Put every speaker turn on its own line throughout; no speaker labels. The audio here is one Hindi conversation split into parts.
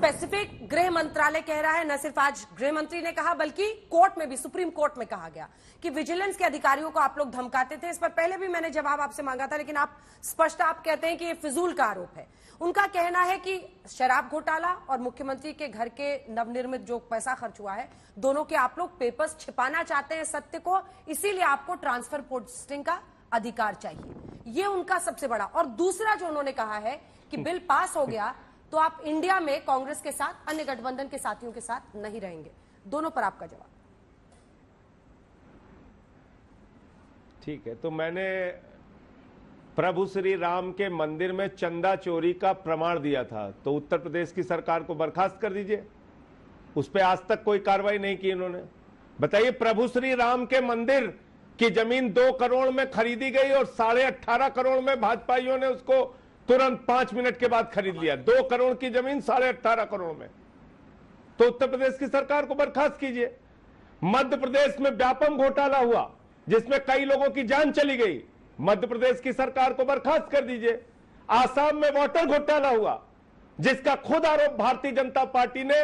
स्पेसिफिक गृह मंत्रालय कह रहा है, न सिर्फ आज गृह मंत्री ने कहा बल्कि कोर्ट में भी, सुप्रीम कोर्ट में कहा गया कि विजिलेंस के अधिकारियों को आप लोग धमकाते थे। इस पर पहले भी मैंने जवाब आपसे मांगा था, लेकिन आप कहते हैं कि ये फिजूल का आरोप है। उनका कहना है कि शराब घोटाला और मुख्यमंत्री के घर के नवनिर्मित जो पैसा खर्च हुआ है, दोनों के आप लोग पेपर्स छिपाना चाहते हैं सत्य को, इसीलिए आपको ट्रांसफर पोस्टिंग का अधिकार चाहिए। ये उनका सबसे बड़ा। और दूसरा जो उन्होंने कहा है कि बिल पास हो गया तो आप इंडिया में कांग्रेस के साथ, अन्य गठबंधन के साथियों के साथ नहीं रहेंगे। दोनों पर आपका जवाब।
ठीक है, तो मैंने प्रभु श्री राम के मंदिर में चंदा चोरी का प्रमाण दिया था, तो उत्तर प्रदेश की सरकार को बर्खास्त कर दीजिए। उस पर आज तक कोई कार्रवाई नहीं की इन्होंने। बताइए, प्रभु श्री राम के मंदिर की जमीन 2 करोड़ में खरीदी गई और 18.5 करोड़ में भाजपाइयों ने उसको तुरंत 5 मिनट के बाद खरीद लिया। 2 करोड़ की जमीन 18.5 करोड़ में। तो उत्तर प्रदेश की सरकार को बर्खास्त कीजिए। मध्य प्रदेश में व्यापम घोटाला हुआ जिसमें कई लोगों की जान चली गई, मध्य प्रदेश की सरकार को बर्खास्त कर दीजिए। आसाम में वाटर घोटाला हुआ जिसका खुद आरोप भारतीय जनता पार्टी ने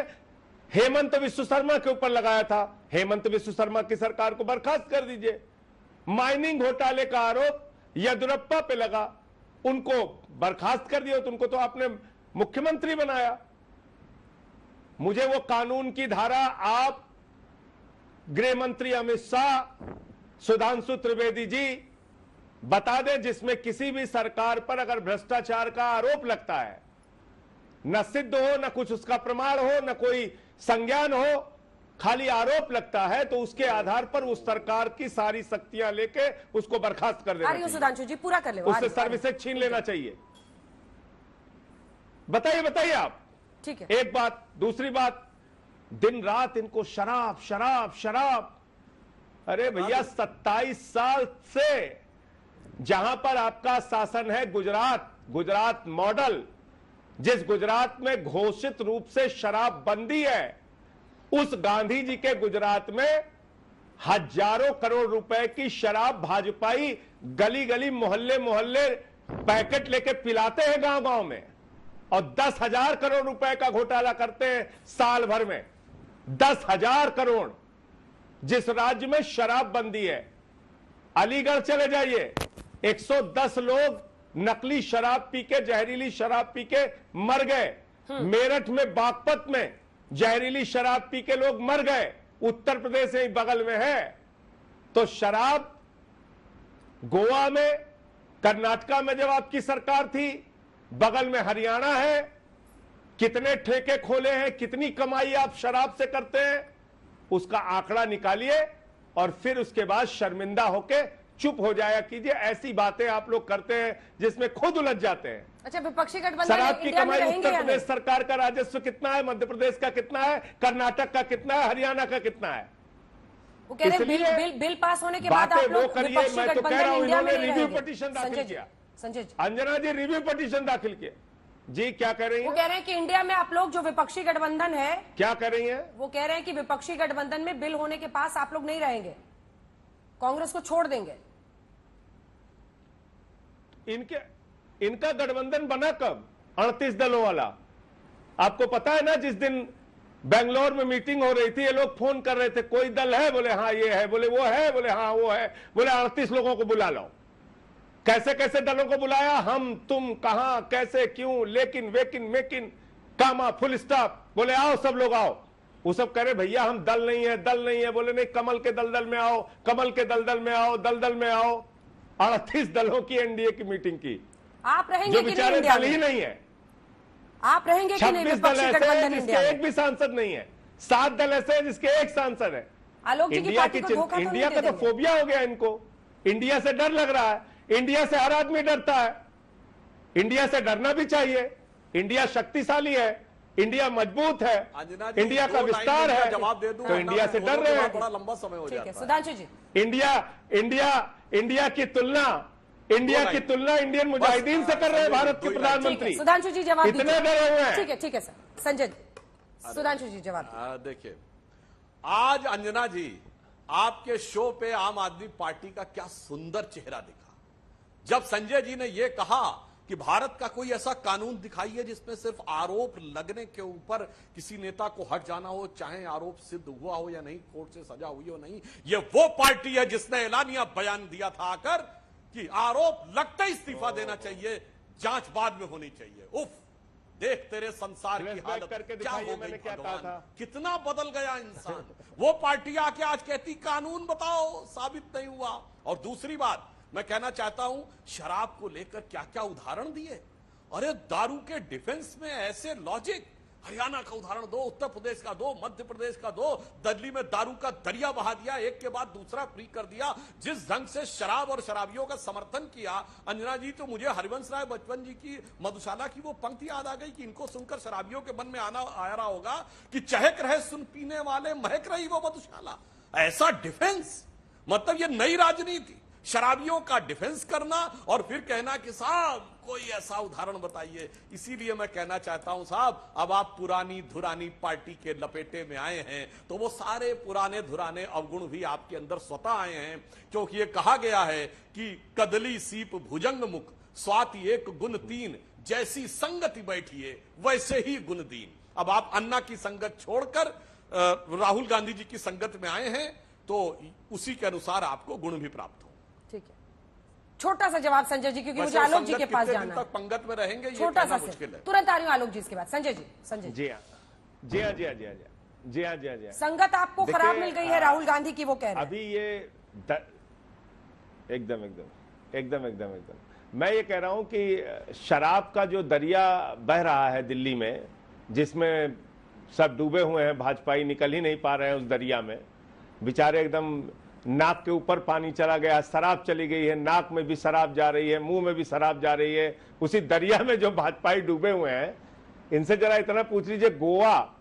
हेमंत विश्व शर्मा के ऊपर लगाया था, हेमंत विश्व शर्मा की सरकार को बर्खास्त कर दीजिए। माइनिंग घोटाले का आरोप येदियुरप्पा पे लगा, उनको बर्खास्त कर दिया, तो उनको तो आपने मुख्यमंत्री बनाया। मुझे वो कानून की धारा आप, गृह मंत्री अमित शाह, सुधांशु त्रिवेदी जी बता दें जिसमें किसी भी सरकार पर अगर भ्रष्टाचार का आरोप लगता है, न सिद्ध हो, न कुछ उसका प्रमाण हो, न कोई संज्ञान हो, खाली आरोप लगता है, तो उसके आधार पर उस सरकार की सारी शक्तियां लेके उसको बर्खास्त कर देना चाहिए।
सुधांशु जी पूरा कर ले,
उससे सर्विसेज छीन लेना चाहिए। बताइए आप।
ठीक है,
एक बात। दूसरी बात, दिन रात इनको शराब शराब शराब। अरे भैया, 27 साल से जहां पर आपका शासन है, गुजरात मॉडल, जिस गुजरात में घोषित रूप से शराब बंदी है, उस गांधी जी के गुजरात में हजारों करोड़ रुपए की शराब भाजपाई गली गली मोहल्ले मोहल्ले पैकेट लेके पिलाते हैं गांव-गांव में, और 10,000 करोड़ रुपए का घोटाला करते हैं साल भर में। 10,000 करोड़। जिस राज्य में शराब बंदी है, अलीगढ़ चले जाइए, 110 लोग नकली शराब पी के, जहरीली शराब पी के मर गए। मेरठ में, बागपत में जहरीली शराब पी के लोग मर गए। उत्तर प्रदेश ही बगल में है। तो शराब गोवा में, कर्नाटका में जब आपकी सरकार थी, बगल में हरियाणा है, कितने ठेके खोले हैं, कितनी कमाई आप शराब से करते हैं, उसका आंकड़ा निकालिए और फिर उसके बाद शर्मिंदा होके चुप हो जाया कीजिए। ऐसी बातें आप लोग करते हैं जिसमें खुद उलझ जाते हैं।
अच्छा, विपक्षी गठबंधन
शराब की कमाई उत्तर प्रदेश सरकार का राजस्व कितना है, मध्य प्रदेश का कितना है, कर्नाटक का कितना है, हरियाणा का कितना है?
वो कह रहे हैं बिल पास होने के बाद आप लोग
करिए। मैं तो कह रहा हूं, इन्होंने रिव्यू पिटीशन दाखिल किया।
संजय जी,
अंजना जी, रिव्यू पिटीशन दाखिल किया। जी क्या कह रही हैं?
वो कह रहे हैं कि इंडिया में आप लोग जो विपक्षी गठबंधन है,
क्या कह रही हैं?
वो कह रहे हैं कि विपक्षी गठबंधन में बिल होने के पास आप लोग नहीं रहेंगे, कांग्रेस को छोड़ देंगे।
इनका गठबंधन बना कब? 38 दलों वाला। आपको पता है ना, जिस दिन बेंगलोर में मीटिंग हो रही थी, ये लोग फोन कर रहे थे, कोई दल है? बोले हाँ ये है, बोले वो है, बोले हाँ वो है, बोले 38 लोगों को बुला लो। कैसे कैसे दलों को बुलाया, हम तुम कहां कैसे क्यों, लेकिन वेकिन मेकिन कामा फुल स्टॉप, बोले आओ सब लोग आओ। वो सब कह रहे भैया हम दल नहीं है। बोले नहीं, कमल के दलदल में आओ, कमल के दलदल में आओ, दलदल में आओ। 38 दलों की एनडीए की मीटिंग की।
आप रहेंगे
जो बेचारे दल ही नहीं है।
आप रहेंगे कि नहीं?
26 दल ऐसे हैं जिसके एक भी सांसद नहीं है, 7 दल ऐसे हैं जिसके एक सांसद है। इंडिया का तो फोबिया हो गया इनको। इंडिया से डर लग रहा है। इंडिया से हर आदमी डरता है। इंडिया से डरना भी चाहिए। इंडिया शक्तिशाली है, इंडिया मजबूत है, इंडिया का विस्तार है, तो इंडिया से डर रहे हैं।
बड़ा लंबा समय हो जाता है।
सुधांशु जी,
इंडिया की तुलना इंडियन मुजाहिदीन से कर रहे हैं भारत के प्रधानमंत्री।
सुधांशु जी जवाब
इतने डरे हुए हैं।
ठीक है सर। संजय जी, सुधांशु जी जवाब।
देखिए, आज अंजना जी आपके शो पे आम आदमी पार्टी का क्या सुंदर चेहरा दिखा जब संजय जी ने यह कहा कि भारत का कोई ऐसा कानून दिखाइए जिसमें सिर्फ आरोप लगने के ऊपर किसी नेता को हट जाना हो, चाहे आरोप सिद्ध हुआ हो या नहीं, कोर्ट से सजा हुई हो नहीं। ये वो पार्टी है जिसने ऐलानिया बयान दिया था आकर कि आरोप लगते ही इस्तीफा देना चाहिए, जांच बाद में होनी चाहिए। उफ, देख तेरे संसार की हालत क्या हो गई भगवान, कितना बदल गया इंसान। वो पार्टी आके आज कहती कानून बताओ, साबित नहीं हुआ। और दूसरी बात मैं कहना चाहता हूं, शराब को लेकर क्या क्या उदाहरण दिए। अरे दारू के डिफेंस में ऐसे लॉजिक, हरियाणा का उदाहरण दो, उत्तर प्रदेश का दो, मध्य प्रदेश का दो, दिल्ली में दारू का दरिया बहा दिया, एक के बाद दूसरा फ्री कर दिया। जिस ढंग से शराब और शराबियों का समर्थन किया अंजना जी, तो मुझे हरिवंश राय बचपन जी की मधुशाला की वो पंक्ति याद आ गई कि इनको सुनकर शराबियों के मन में आ रहा होगा कि चहक रहे सुन पीने वाले, महक रही वो मधुशाला। ऐसा डिफेंस, मतलब ये नई राजनीति, शराबियों का डिफेंस करना और फिर कहना कि साहब कोई ऐसा उदाहरण बताइए। इसीलिए मैं कहना चाहता हूं साहब, अब आप पुरानी धुरानी पार्टी के लपेटे में आए हैं, तो वो सारे पुराने धुराने अवगुण भी आपके अंदर स्वतः आए हैं। क्योंकि ये कहा गया है कि कदली सीप भुजंग मुख, स्वाति एक गुण तीन, जैसी संगति बैठिए वैसे ही गुण दीन। अब आप अन्ना की संगत छोड़कर राहुल गांधी जी की संगत में आए हैं, तो उसी के अनुसार आपको गुण भी प्राप्त हो।
ठीक है, छोटा सा जवाब संजय जी, क्योंकि मुझे आलोक जी के पास जाना है।
पंगत में रहेंगे,
छोटा सा मुश्किल है। तुरंत आ रही हूं आलोक जी इसके बाद। संजय जी, संजय
जी हाँ, जी हाँ, जी हाँ, जी हाँ, जी हाँ, जी हाँ, जी हाँ।
संगत आपको खराब मिल गई है राहुल गांधी की, वो कह रहे हैं।
अभी ये एकदम एकदम एकदम एकदम एकदम मैं ये कह रहा हूं कि शराब का जो दरिया बह रहा है दिल्ली में, जिसमें सब डूबे हुए हैं, भाजपाई निकल ही नहीं पा रहे हैं उस दरिया में, बेचारे एकदम नाक के ऊपर पानी चला गया, शराब चली गई है, नाक में भी शराब जा रही है, मुंह में भी शराब जा रही है। उसी दरिया में जो भाजपाई डूबे हुए हैं, इनसे जरा इतना पूछ लीजिए, गोवा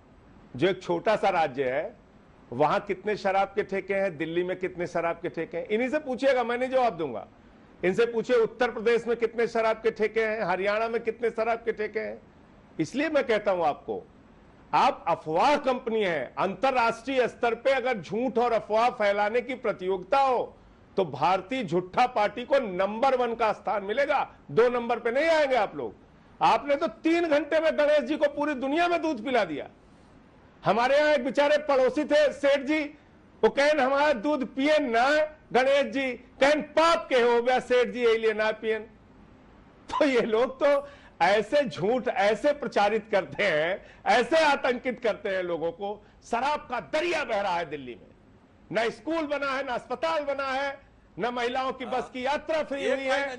जो एक छोटा सा राज्य है, वहां कितने शराब के ठेके हैं, दिल्ली में कितने शराब के ठेके हैं, इन्हीं से पूछिएगा, मैं नहीं जवाब दूंगा। इनसे पूछिए उत्तर प्रदेश में कितने शराब के ठेके हैं, हरियाणा में कितने शराब के ठेके हैं। इसलिए मैं कहता हूं आपको, आप अफवाह कंपनी है, अंतरराष्ट्रीय स्तर पे अगर झूठ और अफवाह फैलाने की प्रतियोगिता हो तो भारतीय झूठा पार्टी को नंबर 1 का स्थान मिलेगा, 2 नंबर पे नहीं आएंगे आप लोग। आपने तो 3 घंटे में गणेश जी को पूरी दुनिया में दूध पिला दिया। हमारे यहाँ एक बेचारे पड़ोसी थे सेठ जी, वो कहन हमारा दूध पिए ना गणेश जी, कहन पाप के हो गया सेठ जी, यही लिए ना पियन। तो ये लोग तो ऐसे झूठ ऐसे प्रचारित करते हैं, ऐसे आतंकित करते हैं लोगों को। शराब का दरिया बह रहा है दिल्ली में, न स्कूल बना है, न अस्पताल बना है, न महिलाओं की बस की यात्रा फ्री हुई है।